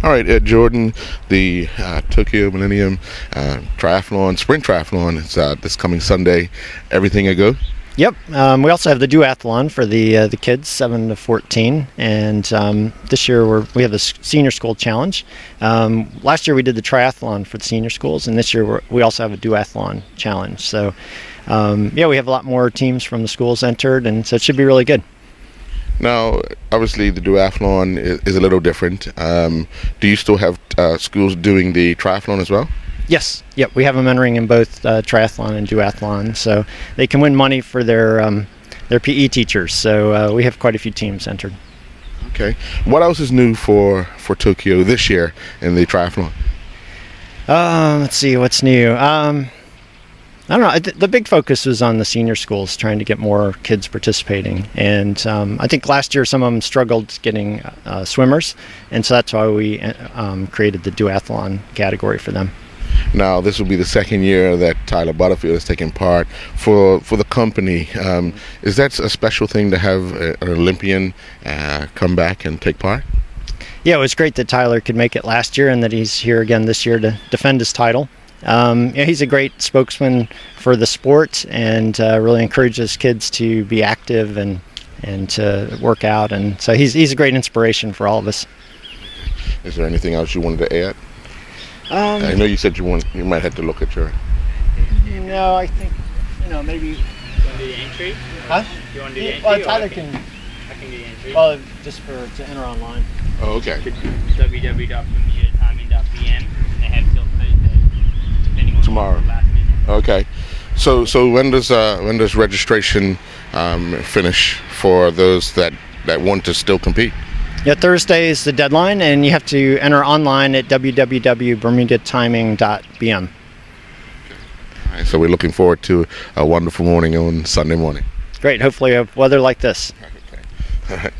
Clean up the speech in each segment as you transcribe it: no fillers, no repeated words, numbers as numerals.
All right, Jordan, the Tokio Millennium Triathlon, Sprint Triathlon, is this coming Sunday. Everything a go? Yep. We also have the duathlon for the kids, 7 to 14, and this year we have the senior school challenge. Last year we did the triathlon for the senior schools, and this year we also have a duathlon challenge. So, we have a lot more teams from the schools entered, and so it should be really good. Now, obviously, the duathlon is a little different. Do you still have schools doing the triathlon as well? Yes. Yep. We have them entering in both triathlon and duathlon, so they can win money for their PE teachers. So we have quite a few teams entered. Okay. What else is new for Tokyo this year in the triathlon? Let's see what's new. I don't know. The big focus was on the senior schools, trying to get more kids participating. And I think last year some of them struggled getting swimmers, and so that's why we created the duathlon category for them. Now, this will be the second year that Tyler Butterfield has taken part for the company. Is that a special thing to have an Olympian come back and take part? Yeah, it was great that Tyler could make it last year and that he's here again this year to defend his title. He's a great spokesman for the sport and really encourages kids to be active and to work out, and so he's a great inspiration for all of us. Is there anything else you wanted to add? I know you said you might have to look at your... No, I think, maybe... You want to do the entry? Huh? You want to do the entry? Well, Tyler I can do the entry. Well, just to enter online. Oh, okay. www.bermudatiming.bm, and they have till Thursday. Depending on Tomorrow. the last minute. Okay. So when does registration finish for those that want to still compete? Yeah, Thursday is the deadline, and you have to enter online at www.bermudatiming.bm. All right, so we're looking forward to a wonderful morning on Sunday morning. Great. Hopefully a weather like this. Okay. All right.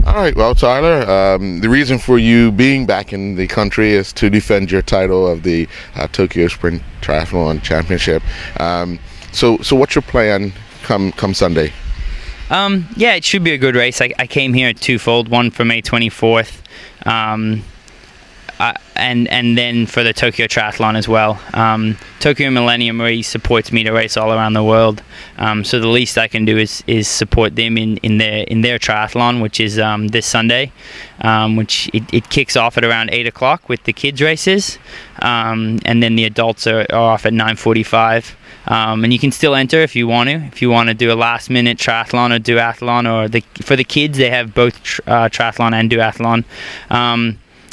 All right. Well, Tyler, the reason for you being back in the country is to defend your title of the Tokyo Sprint Triathlon Championship. So what's your plan come Sunday? It should be a good race. I came here twofold, one for May 24th, and then for the Tokyo Triathlon as well. Tokyo Millennium Race supports me to race all around the world, so the least I can do is support them in their triathlon, which is this Sunday, which it kicks off at around 8 o'clock with the kids races, and then the adults are off at 9:45. And you can still enter if you want to. If you want to do a last-minute triathlon or duathlon, or for the kids, they have both triathlon and duathlon.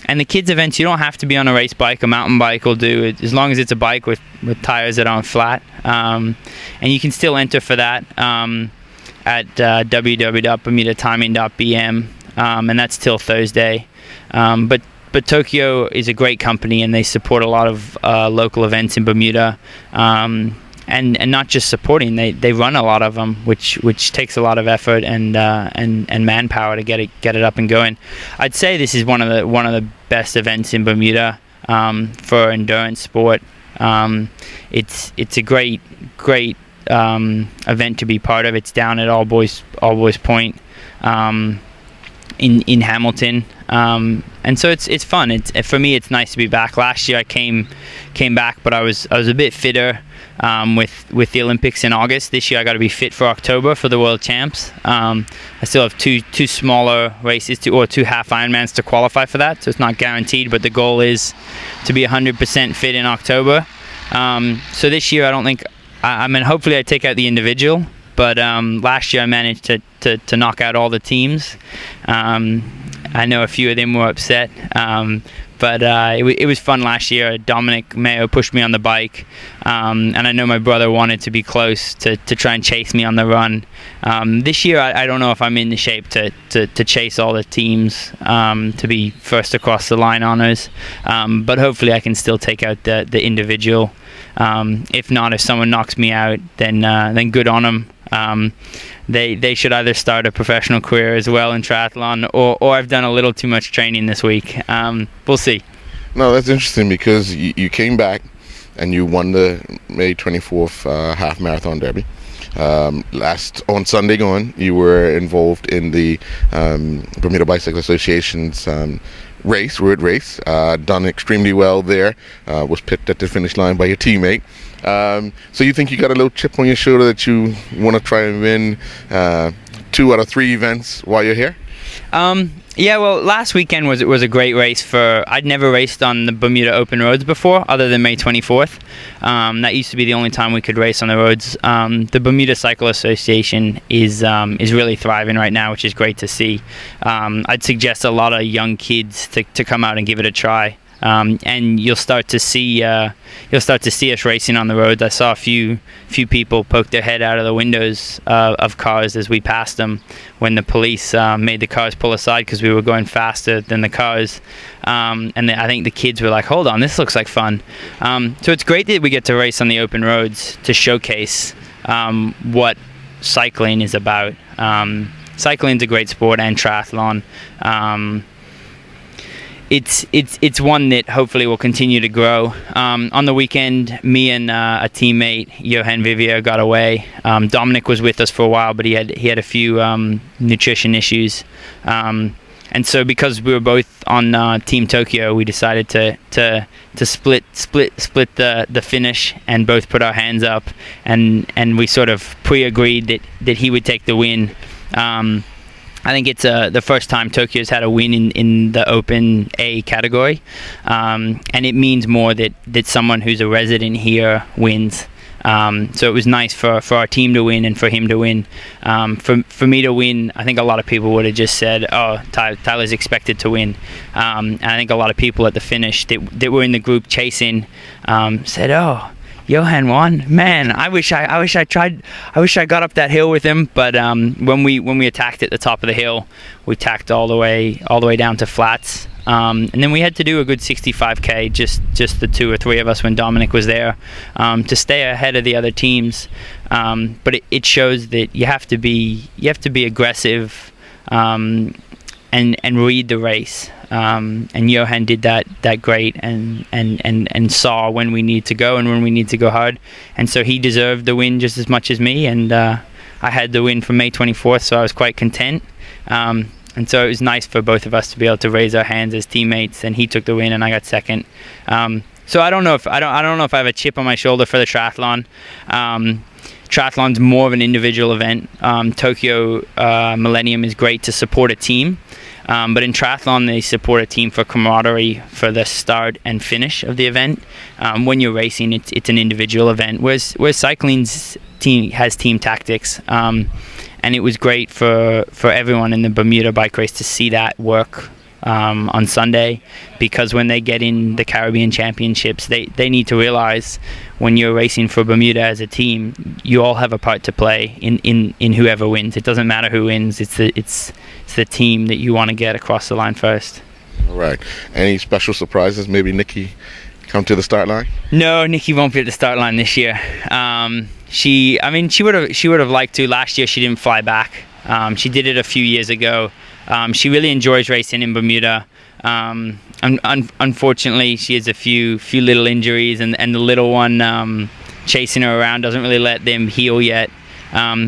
And the kids' events, you don't have to be on a race bike. A mountain bike will do, as long as it's a bike with tires that aren't flat. And you can still enter for that at www.bermudatiming.bm, and that's till Thursday. But Tokyo is a great company, and they support a lot of local events in Bermuda. And not just supporting, they run a lot of them, which takes a lot of effort and manpower to get it up and going. I'd say this is one of the best events in Bermuda for endurance sport. It's a great event to be part of. It's down at All Boys Point in Hamilton. And so it's fun. For me, it's nice to be back. Last year I came back, but I was a bit fitter with the Olympics in August. This year I got to be fit for October for the World Champs. I still have two smaller races, two half Ironmans to qualify for that, so it's not guaranteed, but the goal is to be 100% fit in October. So this year I don't think, hopefully I take out the individual, but last year I managed to knock out all the teams. I know a few of them were upset, but it was fun last year. Dominic Mayo pushed me on the bike, and I know my brother wanted to be close to try and chase me on the run. This year I don't know if I'm in the shape to chase all the teams, to be first across the line honors, but hopefully I can still take out the individual. If not, if someone knocks me out, then good on them. They should either start a professional career as well in triathlon, or I've done a little too much training this week. We'll see. No, that's interesting because you came back and you won the May 24th half marathon derby. On Sunday you were involved in the Bermuda Bicycle Association's road race, done extremely well there, was picked at the finish line by your teammate. So you think you got a little chip on your shoulder that you want to try and win 2 out of 3 events while you're here? Yeah, well, last weekend was a great race I'd never raced on the Bermuda Open roads before, other than May 24th. That used to be the only time we could race on the roads. The Bermuda Cycle Association is really thriving right now, which is great to see. I'd suggest a lot of young kids to come out and give it a try. And you'll start to see us racing on the roads. I saw a few people poke their head out of the windows of cars as we passed them when the police made the cars pull aside because we were going faster than the cars. I think the kids were like, "Hold on, this looks like fun." So it's great that we get to race on the open roads to showcase what cycling is about. Cycling's a great sport, and triathlon. It's one that hopefully will continue to grow. On the weekend, me and a teammate, Johan Vivier, got away. Dominic was with us for a while, but he had a few nutrition issues. And so because we were both on Team Tokio, we decided to split the finish and both put our hands up, and we sort of pre-agreed that he would take the win. I think it's the first time Tokyo's had a win in the Open A category, and it means more that someone who's a resident here wins. So it was nice for our team to win and for him to win. For me to win, I think a lot of people would have just said, "Oh, Tyler's expected to win." And I think a lot of people at the finish that were in the group chasing said, "Oh, Johan won. Man, I wish I tried. I wish I got up that hill with him." But when we attacked at the top of the hill, we tacked all the way down to flats. And then we had to do a good 65k, just the 2 or 3 of us when Dominic was there, to stay ahead of the other teams. But it shows that you have to be aggressive and read the race. And Johan did that great and saw when we need to go and when we need to go hard. And so he deserved the win just as much as me. And I had the win from May 24th, so I was quite content. And so it was nice for both of us to be able to raise our hands as teammates. And he took the win, and I got second. So I don't know if I have a chip on my shoulder for the triathlon. Triathlon's more of an individual event. Tokyo Millennium is great to support a team. But in triathlon, they support a team for camaraderie for the start and finish of the event. When you're racing, it's an individual event, whereas cycling's team has team tactics. And it was great for everyone in the Bermuda bike race to see that work on Sunday, because when they get in the Caribbean Championships, they need to realize when you're racing for Bermuda as a team, you all have a part to play in whoever wins. It doesn't matter who wins. It's the team that you want to get across the line first. All right. Any special surprises? Maybe Nikki come to the start line? No, Nikki won't be at the start line this year. She would have liked to. Last year she didn't fly back. She did it a few years ago. She really enjoys racing in Bermuda. Unfortunately, she has a few little injuries, and the little one chasing her around doesn't really let them heal yet.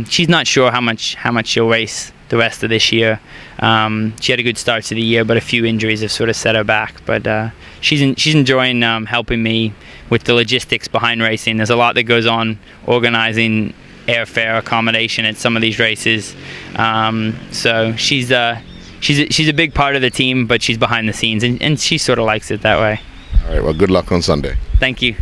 She's not sure how much she'll race the rest of this year. She had a good start to the year, but a few injuries have sort of set her back. But she's enjoying helping me with the logistics behind racing. There's a lot that goes on organizing airfare, accommodation at some of these races. So she's a big part of the team, but she's behind the scenes, and she sort of likes it that way. All right, well, good luck on Sunday. Thank you.